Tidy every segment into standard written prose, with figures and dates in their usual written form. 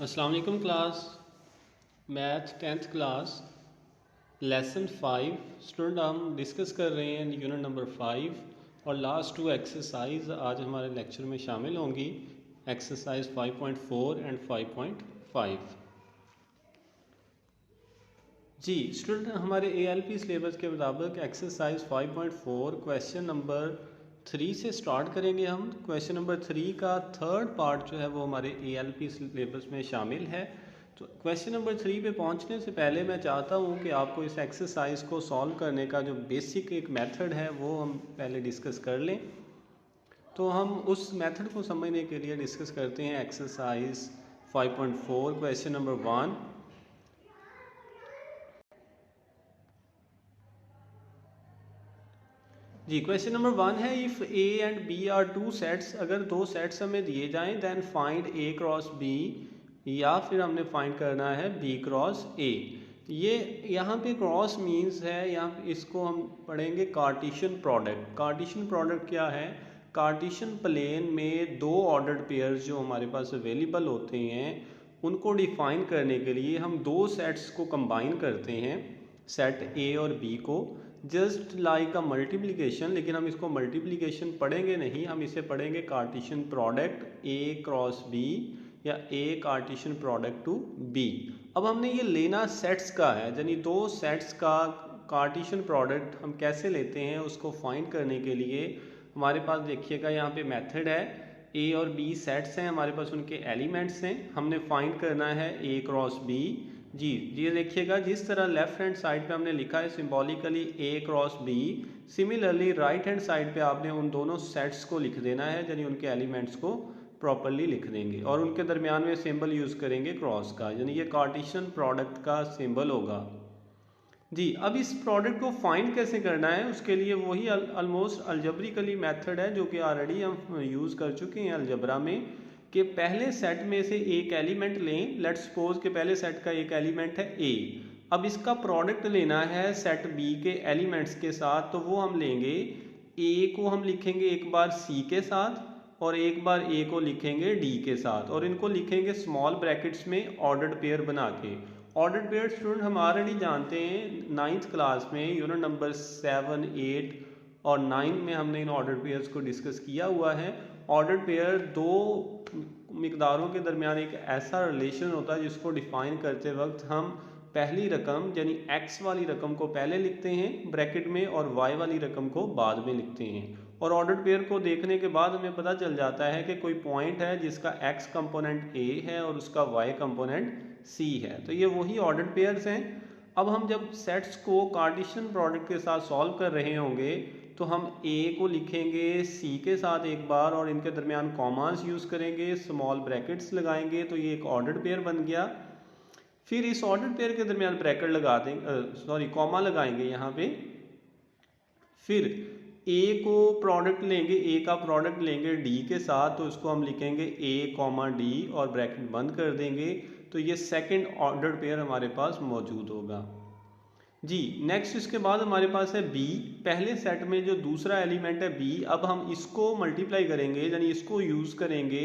अस्सलाम वालेकुम class. Math 10th class lesson 5 student हम डिस्कस कर रहे हैं यूनिट नंबर 5 और लास्ट 2 एक्सरसाइज आज हमारे लेक्चर में शामिल होंगी, एक्सरसाइज 5.4 एंड 5.5। जी स्टूडेंट, हमारे ALP सिलेबस के मुताबिक एक्सरसाइज 5.4 क्वेश्चन नंबर 3 से स्टार्ट करेंगे। हम क्वेश्चन नंबर 3 का थर्ड पार्ट जो है वो हमारे ALP सिलेबस में शामिल है। तो क्वेश्चन नंबर 3 पे पहुंचने से पहले मैं चाहता हूं कि आपको इस एक्सरसाइज को सॉल्व करने का जो बेसिक एक मेथड है वो हम पहले डिस्कस कर लें। तो हम उस मेथड को समझने के लिए डिस्कस करते हैं एक्सरसाइज 5.4 क्वेश्चन नंबर 1। जी क्वेश्चन नंबर 1 है, if A and B are two sets, अगर दो सेट्स हमें दिए जाएं then find A cross B, या फिर हमने फाइंड करना है B क्रॉस A। ये यहाँ पे क्रॉस मीन्स है, यहाँ इसको हम पढ़ेंगे कार्टेशियन प्रोडक्ट। कार्टेशियन प्रोडक्ट क्या है? कार्टेशियन प्लेन में दो ऑर्डर्ड पेयर्स जो हमारे पास अवेलेबल होते हैं उनको डिफाइन करने के लिए हम दो सेट्स को कंबाइन करते हैं, सेट A और B को, जस्ट लाइक अ मल्टीप्लिकेशन। लेकिन हम इसको मल्टीप्लिकेशन पढ़ेंगे नहीं, हम इसे पढ़ेंगे Cartesian product A cross B या A Cartesian product to B। अब हमने ये लेना सेट्स का है, यानी दो सेट्स का कार्टेशियन प्रोडक्ट हम कैसे लेते हैं उसको फाइंड करने के लिए हमारे पास देखिएगा यहाँ पे मेथड है। A और B सेट्स हैं हमारे पास, उनके एलिमेंट्स हैं, हमने फाइंड करना है A क्रॉस B। जी ये देखिएगा जिस तरह लेफ्ट हैंड साइड पे हमने लिखा है symbolically A cross B, similarly right hand side पे आपने उन दोनों सेट्स को लिख देना है, यानी उनके एलिमेंट्स को प्रॉपरली लिख देंगे और उनके दरमियान में सिंबल यूज़ करेंगे क्रॉस का, यानी ये कार्टेशियन प्रोडक्ट का सिंबल होगा। जी अब इस प्रोडक्ट को फाइंड कैसे करना है उसके लिए वही ऑलमोस्ट अलजब्रिकली मेथड है जो कि ऑलरेडी हम यूज़ कर चुके हैं अलजबरा में, कि पहले सेट में से एक एलिमेंट लें। लेट्स सपोज कि पहले सेट का एक एलिमेंट है A, अब इसका प्रोडक्ट लेना है सेट B के एलिमेंट्स के साथ, तो वो हम लेंगे A को हम लिखेंगे एक बार C के साथ और एक बार A को लिखेंगे D के साथ, और इनको लिखेंगे स्मॉल ब्रैकेट्स में ऑर्डर्ड पेयर बना के। ऑर्डर्ड पेयर स्टूडेंट हम ऑलरेडी जानते हैं 9th क्लास में यूनिट नंबर 7, 8 और 9 में हमने इन ऑर्डर्ड पेयर्स को डिस्कस किया हुआ है। ऑर्डर्ड पेयर दो मिकदारों के दरमियान एक ऐसा रिलेशन होता है जिसको डिफाइन करते वक्त हम पहली रकम यानी x वाली रकम को पहले लिखते हैं ब्रैकेट में और y वाली रकम को बाद में लिखते हैं। और ऑर्डर्ड पेयर को देखने के बाद हमें पता चल जाता है कि कोई पॉइंट है जिसका x कंपोनेंट A है और उसका y कंपोनेंट C है, तो ये वही ऑर्डर्ड पेयर्स हैं। अब हम जब सेट्स को कार्टेशियन प्रोडक्ट के साथ सॉल्व कर रहे होंगे तो हम A को लिखेंगे C के साथ एक बार और इनके दरमियान कॉमास यूज़ करेंगे, स्मॉल ब्रैकेट्स लगाएंगे, तो ये एक ऑर्डर्ड पेयर बन गया। फिर इस ऑर्डर्ड पेयर के दरमियान ब्रैकेट लगा देंगे, कॉमा लगाएंगे यहाँ पे। फिर A को प्रोडक्ट लेंगे, A का प्रोडक्ट लेंगे D के साथ, तो उसको हम लिखेंगे A कॉमा D और ब्रैकेट बंद कर देंगे, तो ये सेकंड ऑर्डर्ड पेयर हमारे पास मौजूद होगा। जी नेक्स्ट इसके बाद हमारे पास है B, पहले सेट में जो दूसरा एलिमेंट है B, अब हम इसको मल्टीप्लाई करेंगे, यानी इसको यूज़ करेंगे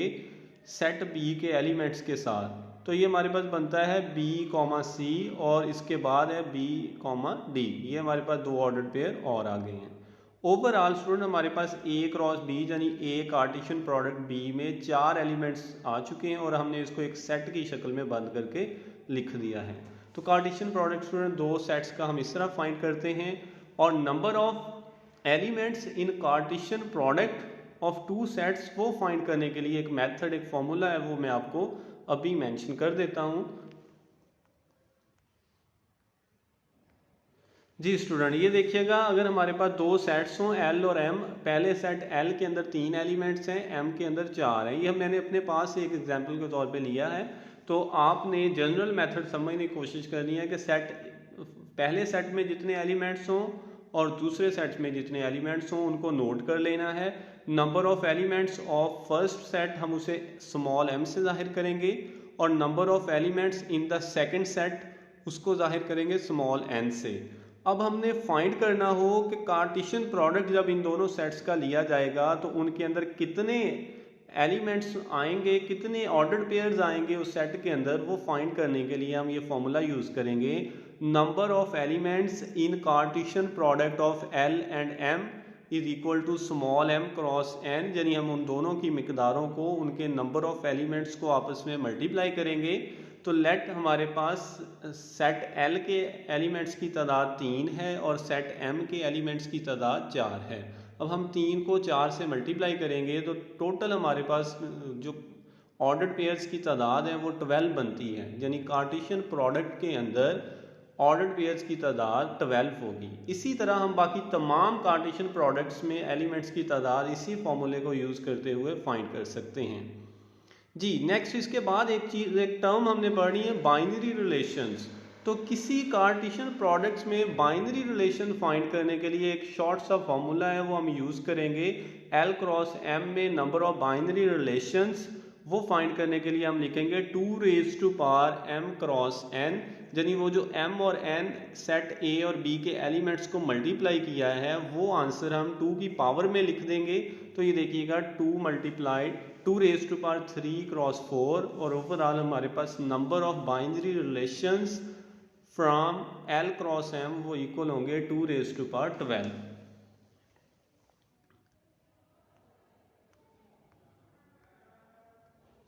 सेट B के एलिमेंट्स के साथ, तो ये हमारे पास बनता है B कॉमा C और इसके बाद है B कॉमा D। ये हमारे पास दो ऑर्डर्ड पेयर और आ गए हैं। ओवरऑल स्टूडेंट हमारे पास A क्रॉस B यानी A कार्टेशियन प्रोडक्ट B में चार एलिमेंट्स आ चुके हैं और हमने इसको एक सेट की शक्ल में बंद करके लिख दिया है। तो कार्टेशियन प्रोडक्ट स्टूडेंट दो सेट्स का हम इस तरह फाइंड करते हैं, और number of elements in Cartesian product of two sets वो फाइंड करने के लिए एक मेथड, एक फॉर्मूला है, वो मैं आपको अभी मेंशन कर देता हूं। जी स्टूडेंट ये देखिएगा, अगर हमारे पास दो सेट्स हों L और M, पहले सेट L के अंदर 3 एलिमेंट्स हैं, M के अंदर 4 हैं, ये मैंने अपने पास एक एग्जांपल के तौर पे लिया है। तो आपने जनरल मेथड समझने की कोशिश करनी है कि सेट पहले सेट में जितने एलिमेंट्स हों और दूसरे सेट में जितने एलिमेंट्स हों उनको नोट कर लेना है। Number of elements of first set हम उसे स्मॉल m से जाहिर करेंगे और number of elements in the second set उसको जाहिर करेंगे स्मॉल n से। अब हमने फाइंड करना हो कि कार्टेशियन प्रोडक्ट जब इन दोनों सेट्स का लिया जाएगा तो उनके अंदर कितने एलिमेंट्स आएंगे, कितने ऑर्डर्ड पेयर्स आएंगे उस सेट के अंदर, वो फाइंड करने के लिए हम ये फॉर्मूला यूज़ करेंगे। Number of elements in Cartesian product of L and M is equal to small m cross n, यानी हम उन दोनों की मिकदारों को, उनके नंबर ऑफ एलिमेंट्स को आपस में मल्टीप्लाई करेंगे। तो लेट हमारे पास सेट एल के एलिमेंट्स की तादाद 3 है और सेट एम के एलिमेंट्स की तादाद 4 है। अब हम 3 को 4 से मल्टीप्लाई करेंगे तो टोटल हमारे पास जो ऑर्डर्ड पेयर्स की तादाद है वो 12 बनती है, यानी कार्टेशियन प्रोडक्ट के अंदर ऑर्डर्ड पेयर्स की तादाद 12 होगी। इसी तरह हम बाकी तमाम कार्टेशियन प्रोडक्ट्स में एलिमेंट्स की तादाद इसी फॉर्मूले को यूज़ करते हुए फाइंड कर सकते हैं। जी नेक्स्ट इसके बाद एक टर्म हमने पढ़नी है बाइनरी रिलेशंस। तो किसी कार्टेशियन प्रोडक्ट्स में बाइनरी रिलेशन फाइंड करने के लिए एक शॉर्ट सा फॉर्मूला है, वो हम यूज़ करेंगे। एल क्रॉस एम में नंबर ऑफ बाइनरी रिलेशंस वो फाइंड करने के लिए हम लिखेंगे 2 raise to power m cross n, यानी वो जो m और n सेट a और b के एलिमेंट्स को मल्टीप्लाई किया है वो आंसर हम 2 की पावर में लिख देंगे। तो ये देखिएगा 2 multiplied 2 raise to power 3 cross 4, और ओवरऑल हमारे पास number of binary relations from l cross m वो इक्वल होंगे 2 रेज़ टू पावर 12।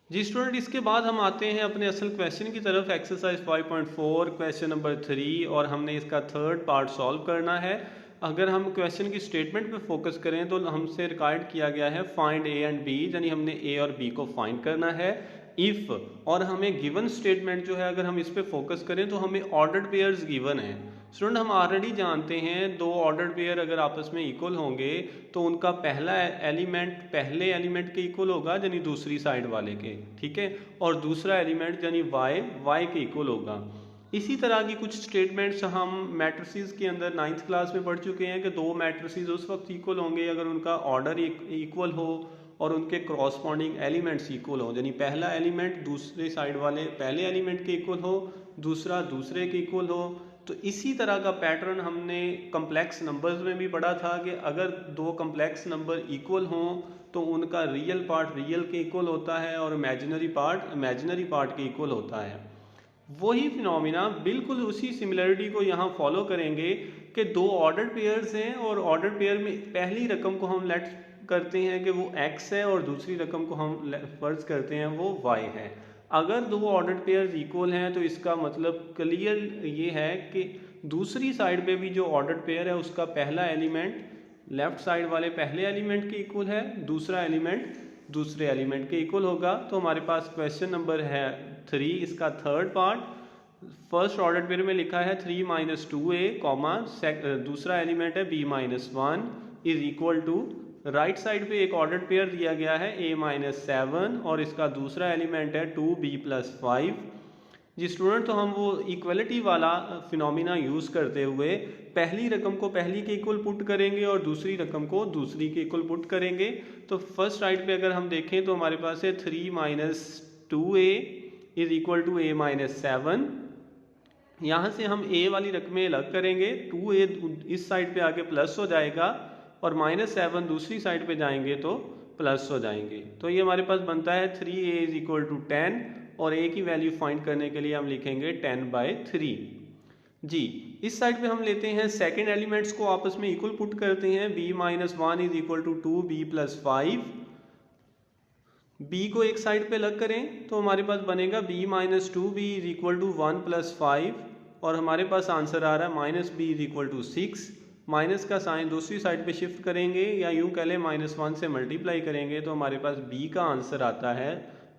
जी स्टूडेंट, इसके बाद हम आते हैं अपने असल क्वेश्चन की तरफ, एक्सरसाइज 5.4 क्वेश्चन नंबर 3, और हमने इसका थर्ड पार्ट सॉल्व करना है। अगर हम क्वेश्चन की स्टेटमेंट पे फोकस करें तो हमसे रिक्वायर्ड किया गया है फाइंड ए एंड बी, यानी हमने ए और बी को फाइंड करना है। इफ़, और हमें गिवन स्टेटमेंट जो है अगर हम इस पे फोकस करें तो हमें ऑर्डर्ड पेयर्स गिवन है। स्टूडेंट हम ऑलरेडी जानते हैं दो ऑर्डर्ड पेयर अगर आपस में इक्वल होंगे तो उनका पहला एलिमेंट पहले एलिमेंट के इक्वल होगा, यानी दूसरी साइड वाले के, ठीक है, और दूसरा एलिमेंट यानी वाई के इक्वल होगा। इसी तरह की कुछ स्टेटमेंट्स हम मैट्रिसेस के अंदर 9th क्लास में पढ़ चुके हैं कि दो मैट्रिसेस उस वक्त इक्वल होंगे अगर उनका ऑर्डर इक्वल हो और उनके क्रॉसपॉन्डिंग एलिमेंट्स इक्वल हो, यानी पहला एलिमेंट दूसरे साइड वाले पहले एलिमेंट के इक्वल हो, दूसरा दूसरे के इक्वल हो। तो इसी तरह का पैटर्न हमने कम्प्लेक्स नंबर्स में भी पढ़ा था कि अगर दो कम्प्लेक्स नंबर इक्वल हों तो उनका रियल पार्ट रियल के इक्वल होता है और इमेजिनरी पार्ट के इक्वल होता है। वही फिनोमिना बिल्कुल उसी सिमिलरिटी को यहाँ फॉलो करेंगे कि दो ऑर्डर्ड पेयर्स हैं और ऑर्डर्ड पेयर में पहली रकम को हम लेट करते हैं कि वो x है और दूसरी रकम को हम फर्ज करते हैं वो y है। अगर दो ऑर्डर्ड पेयर्स इक्वल हैं तो इसका मतलब क्लियर ये है कि दूसरी साइड पे भी जो ऑर्डर्ड पेयर है उसका पहला एलिमेंट लेफ्ट साइड वाले पहले एलिमेंट के इक्वल है, दूसरा एलिमेंट दूसरे एलिमेंट के इक्वल होगा। तो हमारे पास क्वेश्चन नंबर है 3, इसका third part. First order pair में लिखा है 3 माइनस 2a कॉमा दूसरा एलिमेंट है b minus 1 is equal to, right side पे एक ऑर्डर पेयर दिया गया है a माइनस 7 और इसका दूसरा एलिमेंट है 2b प्लस 5। जी स्टूडेंट, तो हम वो इक्वलिटी वाला फिनोमिना यूज़ करते हुए पहली रकम को पहली के इक्वल पुट करेंगे और दूसरी रकम को दूसरी के इक्वल पुट करेंगे। तो फर्स्ट साइड पे अगर हम देखें तो हमारे पास है 3 minus 2a is equal to a minus 7। यहाँ से हम a वाली रकमें अलग करेंगे, 2a इस साइड पे आके प्लस हो जाएगा और माइनस 7 दूसरी साइड पे जाएंगे तो प्लस हो जाएंगे। तो ये हमारे पास बनता है 3a इज इक्वल टू 10 और a की वैल्यू फाइंड करने के लिए हम लिखेंगे 10/3। जी इस साइड पे हम लेते हैं सेकेंड एलिमेंट्स को आपस में इक्वल पुट करते हैं, b minus 1 is equal to 2b plus 5। b को एक साइड पे अलग करें तो हमारे पास बनेगा b minus 2b is equal to 1 plus 5 और हमारे पास आंसर आ रहा है minus b is equal to 6। Minus का साइन दूसरी साइड पे शिफ्ट करेंगे या यूं कह लें -1 से मल्टीप्लाई करेंगे तो हमारे पास b का आंसर आता है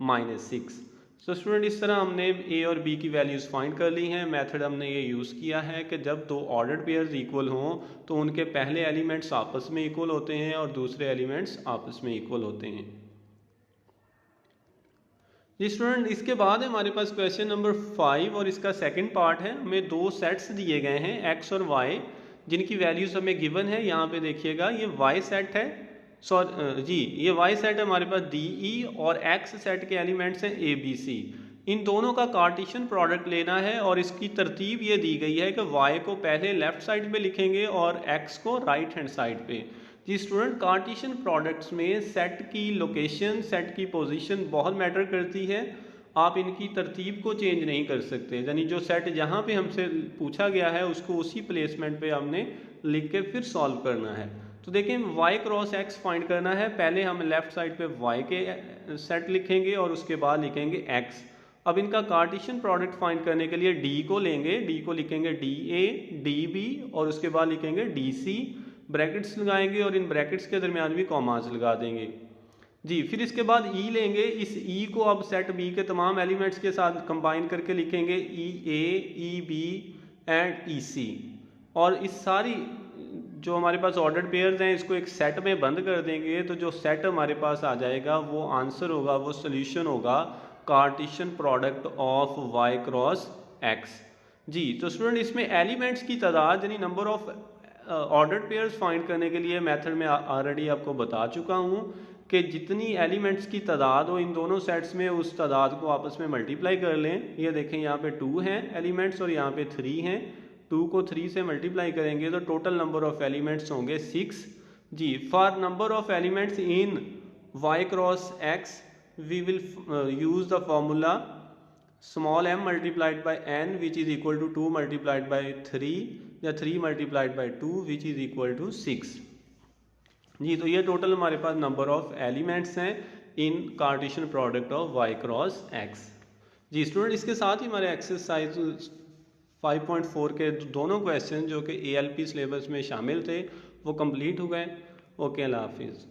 -6। सो स्टूडेंट, इस तरह हमने a और b की वैल्यूज़ फाइंड कर ली हैं। मेथड हमने ये यूज़ किया है कि जब दो ऑर्डर्ड पेयर्स इक्वल हों तो उनके पहले एलिमेंट्स आपस में इक्वल होते हैं और दूसरे एलिमेंट्स आपस में इक्वल होते हैं। जी स्टूडेंट, इसके बाद हमारे पास क्वेश्चन नंबर 5 और इसका सेकंड पार्ट है। हमें दो सेट्स दिए गए हैं x और y जिनकी वैल्यूज़ हमें गिवन है। यहाँ पे देखिएगा ये y सेट है, ये y सेट है हमारे पास DE और x सेट के एलिमेंट्स हैं ABC। इन दोनों का कार्टेशियन प्रोडक्ट लेना है और इसकी तरतीब ये दी गई है कि y को पहले लेफ्ट साइड पे लिखेंगे और x को राइट हैंड साइड पे। जी स्टूडेंट, कार्टेशियन प्रोडक्ट्स में सेट की लोकेशन, सेट की पोजीशन बहुत मैटर करती है। आप इनकी तरतीब को चेंज नहीं कर सकते, यानी जो सेट जहाँ पे हमसे पूछा गया है उसको उसी प्लेसमेंट पे हमने लिख के फिर सॉल्व करना है। तो देखें, y क्रॉस x फाइंड करना है। पहले हम लेफ्ट साइड पे y के सेट लिखेंगे और उसके बाद लिखेंगे x। अब इनका कार्टेशियन प्रोडक्ट फाइंड करने के लिए d को लेंगे, d को लिखेंगे dA dB और उसके बाद लिखेंगे dC, ब्रैकेट्स लगाएंगे और इन ब्रैकेट्स के दरमियान भी कॉमास लगा देंगे जी। फिर इसके बाद ई लेंगे, इस ई को अब सेट बी के तमाम एलिमेंट्स के साथ कंबाइन करके लिखेंगे ई ए, ई बी एंड ई सी। और इस सारी जो हमारे पास ऑर्डर्ड पेयर्स हैं इसको एक सेट में बंद कर देंगे, तो जो सेट हमारे पास आ जाएगा वो आंसर होगा, वो सोल्यूशन होगा Cartesian product of y cross x जी। तो स्टूडेंट, इसमें एलिमेंट्स की तादाद यानी number of ordered pairs find करने के लिए मेथड में ऑलरेडी आपको बता चुका हूँ कि जितनी एलिमेंट्स की तादाद हो इन दोनों सेट्स में उस तादाद को आपस में मल्टीप्लाई कर लें। ये देखें, यहाँ पे 2 हैं एलिमेंट्स और यहाँ पे 3 हैं। 2 को 3 से मल्टीप्लाई करेंगे तो टोटल नंबर ऑफ एलिमेंट्स होंगे 6 जी। For number of elements in y cross x we will use the formula small m multiplied by n which is equal to 2 multiplied by 3 या 3 multiplied by 2 which is equal to 6 जी। तो ये total हमारे पास number of elements हैं in Cartesian product of y cross x जी। Student, इसके साथ ही हमारे एक्सरसाइज 5.4 के दोनों क्वेश्चन जो कि ALP सिलेबस में शामिल थे वो कंप्लीट हो गए। ओके, अल्लाह हाफिज़।